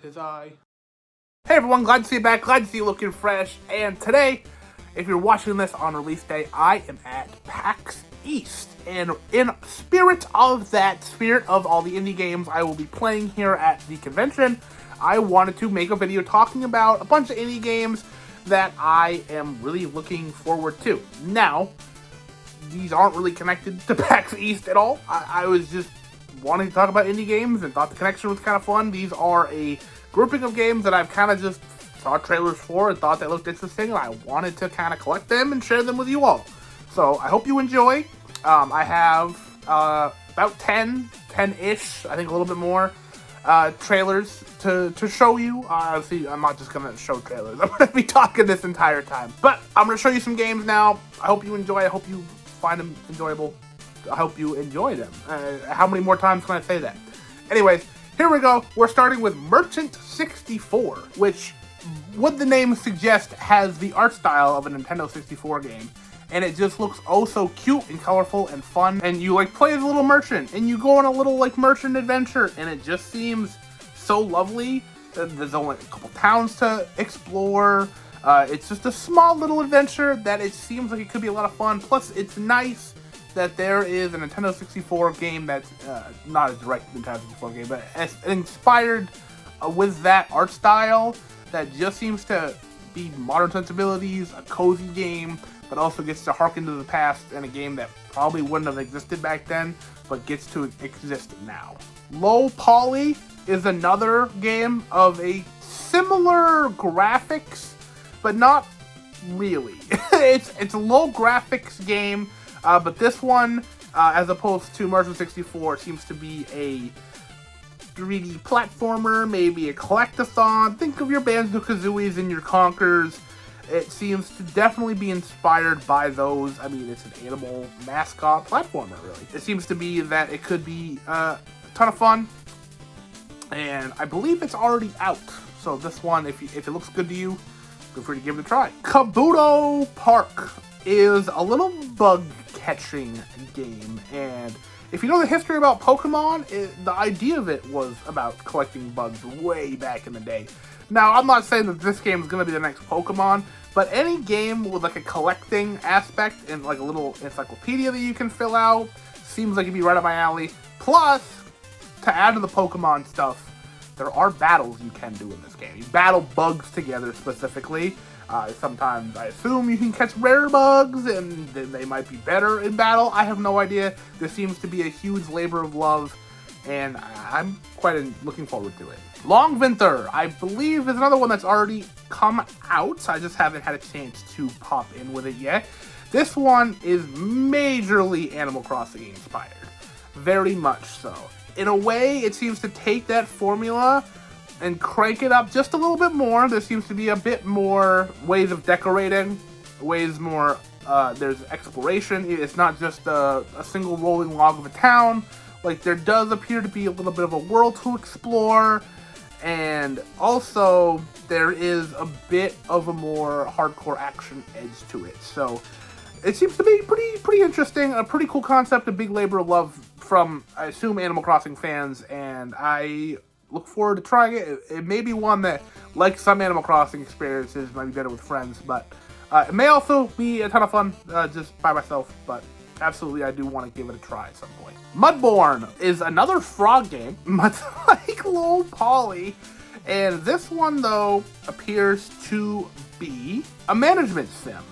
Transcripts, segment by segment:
'tis I. Hey everyone, glad to see you back, glad to see you looking fresh, and today, if you're watching this on release day, I am at PAX East, and in spirit of all the indie games I will be playing here at the convention, I wanted to make a video talking about a bunch of indie games that I am really looking forward to. Now, these aren't really connected to PAX East at all. I was just wanting to talk about indie games and thought the connection was kind of fun. These are a grouping of games that I've kind of just saw trailers for and thought they looked interesting, and I wanted to kind of collect them and share them with you all. So I hope you enjoy. I have about 10-ish, I think a little bit more, trailers to show you. Obviously, I'm not just going to show trailers. I'm going to be talking this entire time. But I'm going to show you some games now. I hope you enjoy. I hope you find them enjoyable. I hope you enjoy them. How many more times can I say that? Anyways, here we go. We're starting with Merchant 64, which, would the name suggest, has the art style of a Nintendo 64 game. And it just looks oh so cute and colorful and fun. And you play as a little merchant, and you go on a little merchant adventure, and it just seems so lovely. There's only a couple towns to explore. It's just a small little adventure that it seems like it could be a lot of fun. Plus, it's nice that there is a Nintendo 64 game that's not a direct Nintendo 64 game, but inspired with that art style that just seems to be modern sensibilities, a cozy game, but also gets to harken to the past, and a game that probably wouldn't have existed back then, but gets to exist now. Low Poly is another game of a similar graphics, but not really. It's a low graphics game, but this one, as opposed to Merchant 64, seems to be a 3D platformer, maybe a collectathon. Think of your Banjo-Kazooies and your Conkers. It seems to definitely be inspired by those. I mean, it's an animal mascot platformer, really. It seems to be that it could be a ton of fun, and I believe it's already out. So this one, if it looks good to you, feel free to give it a try. Kabuto Park is a little bug-catching game, and if you know the history about Pokemon, the idea of it was about collecting bugs way back in the day. Now, I'm not saying that this game is going to be the next Pokemon, but any game with a collecting aspect and a little encyclopedia that you can fill out seems like it'd be right up my alley. Plus, to add to the Pokemon stuff, there are battles you can do in this game. You battle bugs together specifically. Sometimes I assume you can catch rare bugs, and then they might be better in battle. I have no idea. There seems to be a huge labor of love, and I'm quite looking forward to it. Longvinter, I believe, is another one that's already come out. I just haven't had a chance to pop in with it yet. This one is majorly Animal Crossing inspired. Very much so. In a way, it seems to take that formula and crank it up just a little bit more. There seems to be a bit more ways of decorating, there's exploration. It's not just a single rolling log of a town. There does appear to be a little bit of a world to explore, and also there is a bit of a more hardcore action edge to it. So it seems to be pretty interesting, a pretty cool concept, a big labor of love from, I assume, Animal Crossing fans, and I look forward to trying it. It may be one that, like some Animal Crossing experiences, might be better with friends, but it may also be a ton of fun just by myself, but absolutely I do want to give it a try at some point. Mudbourne is another frog game, much like Low Poly, and this one, though, appears to be a management sim.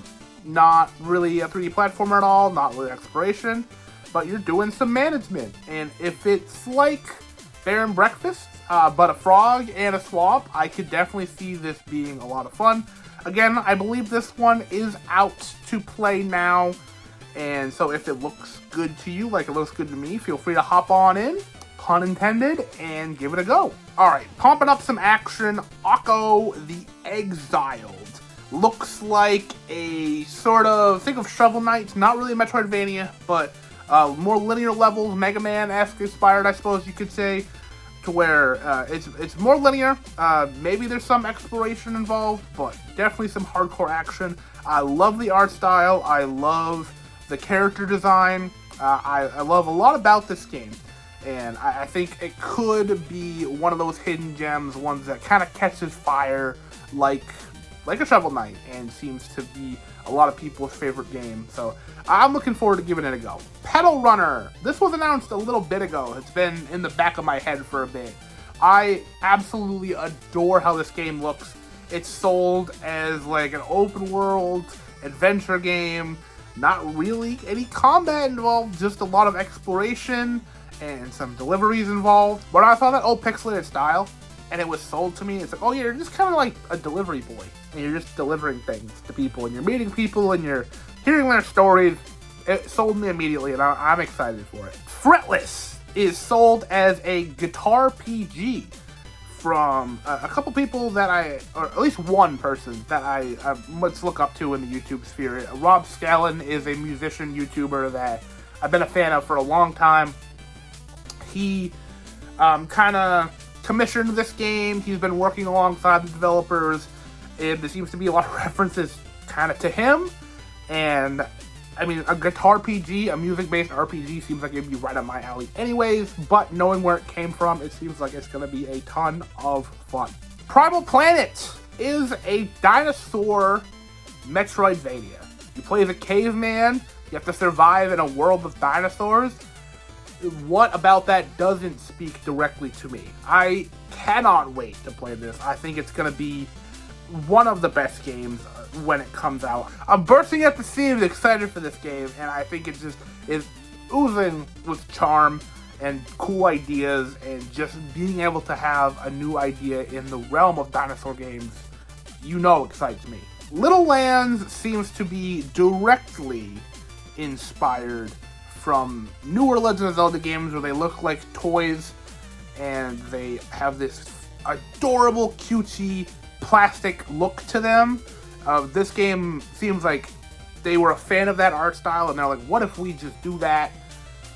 Not really a 3D platformer at all, not really exploration, but you're doing some management, and if it's like Bear and Breakfast, but a frog and a swamp, I could definitely see this being a lot of fun. Again, I believe this one is out to play now, and so if it looks good to you, like it looks good to me, feel free to hop on in, pun intended, and give it a go. Alright, pumping up some action, Okko The Exiled. Looks like a sort of, think of Shovel Knight, not really a Metroidvania, but more linear levels, Mega Man-esque inspired, I suppose you could say, to where it's more linear. Maybe there's some exploration involved, but definitely some hardcore action. I love the art style. I love the character design. I love a lot about this game. And I think it could be one of those hidden gems, ones that kind of catches fire like a Shovel Knight, and seems to be a lot of people's favorite game. So I'm looking forward to giving it a go. Petal Runner. This was announced a little bit ago. It's been in the back of my head for a bit. I absolutely adore how this game looks. It's sold as like an open world adventure game. Not really any combat involved, just a lot of exploration and some deliveries involved. But I saw that old pixelated style, and it was sold to me. It's like, oh yeah, you're just kind of like a delivery boy, and you're just delivering things to people, and you're meeting people, and you're hearing their stories. It sold me immediately, and I'm excited for it. FRETLESS is sold as a guitar PG from a couple people that or at least one person that I much look up to in the YouTube sphere. Rob Scallon is a musician YouTuber that I've been a fan of for a long time. He kind of commissioned this game. He's been working alongside the developers, and there seems to be a lot of references kind of to him. And I mean, a guitar PG, a music-based RPG, seems like it'd be right up my alley anyways, but knowing where it came from, it seems like it's going to be a ton of fun. Primal Planet is a dinosaur Metroidvania. You play as a caveman, you have to survive in a world of dinosaurs. What about that doesn't speak directly to me? I cannot wait to play this. I think it's going to be one of the best games when it comes out. I'm bursting at the seams, excited for this game, and I think it just is oozing with charm and cool ideas, and just being able to have a new idea in the realm of dinosaur games, excites me. Littlelands seems to be directly inspired from newer Legend of Zelda games where they look like toys, and they have this adorable, cutesy plastic look to them. This game seems like they were a fan of that art style, and they're like, what if we just do that,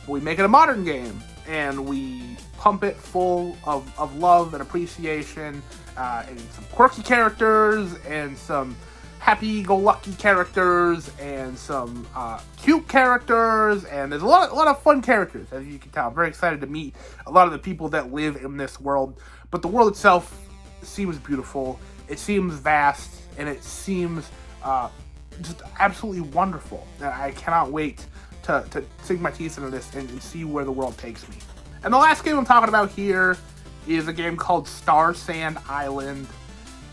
but we make it a modern game, and we pump it full of love and appreciation, and some quirky characters, and some happy-go-lucky characters, and some cute characters, and there's a lot of fun characters, as you can tell. I'm very excited to meet a lot of the people that live in this world, but the world itself seems beautiful. It seems vast, and it seems just absolutely wonderful. And I cannot wait to sink my teeth into this and see where the world takes me. And the last game I'm talking about here is a game called Starsand Island.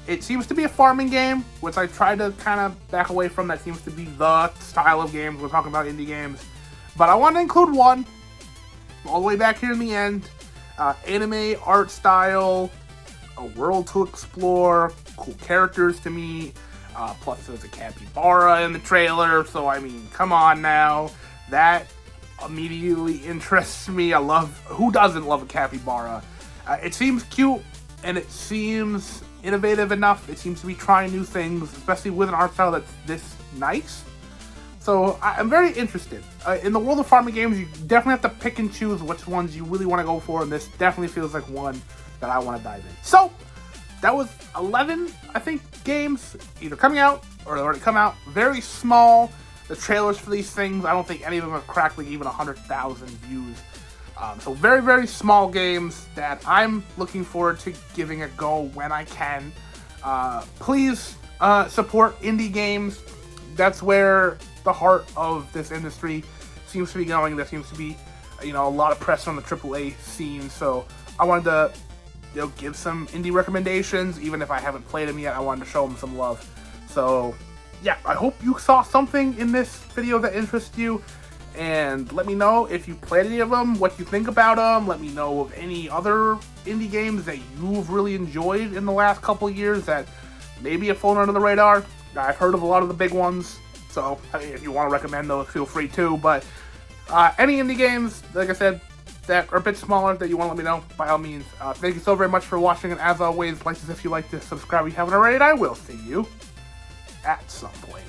It seems to be a farming game, which I tried to kind of back away from. That seems to be the style of games. We're talking about indie games. But I want to include one, all the way back here in the end. Anime art style, a world to explore, cool characters to meet, plus there's a capybara in the trailer, so I mean, come on now. That immediately interests me. Who doesn't love a capybara? It seems cute, and it seems innovative enough. It seems to be trying new things, especially with an art style that's this nice. So I'm very interested. In the world of farming games, you definitely have to pick and choose which ones you really want to go for, and this definitely feels like one that I want to dive in. So that was 11, I think, games either coming out or already come out. Very small. The trailers for these things, I don't think any of them have cracked like even 100,000 views. So very, very small games that I'm looking forward to giving a go when I can. Please support indie games. That's where the heart of this industry seems to be going. There seems to be, a lot of press on the AAA scene. So I wanted to, give some indie recommendations. Even if I haven't played them yet, I wanted to show them some love. So yeah, I hope you saw something in this video that interests you. And let me know if you played any of them, what you think about them. Let me know of any other indie games that you've really enjoyed in the last couple years that maybe have flown under the radar. I've heard of a lot of the big ones, so if you want to recommend those, feel free to. But any indie games, like I said, that are a bit smaller that you want to let me know, by all means. Thank you so very much for watching, and as always, like this if you like this, subscribe if you haven't already, and I will see you at some point.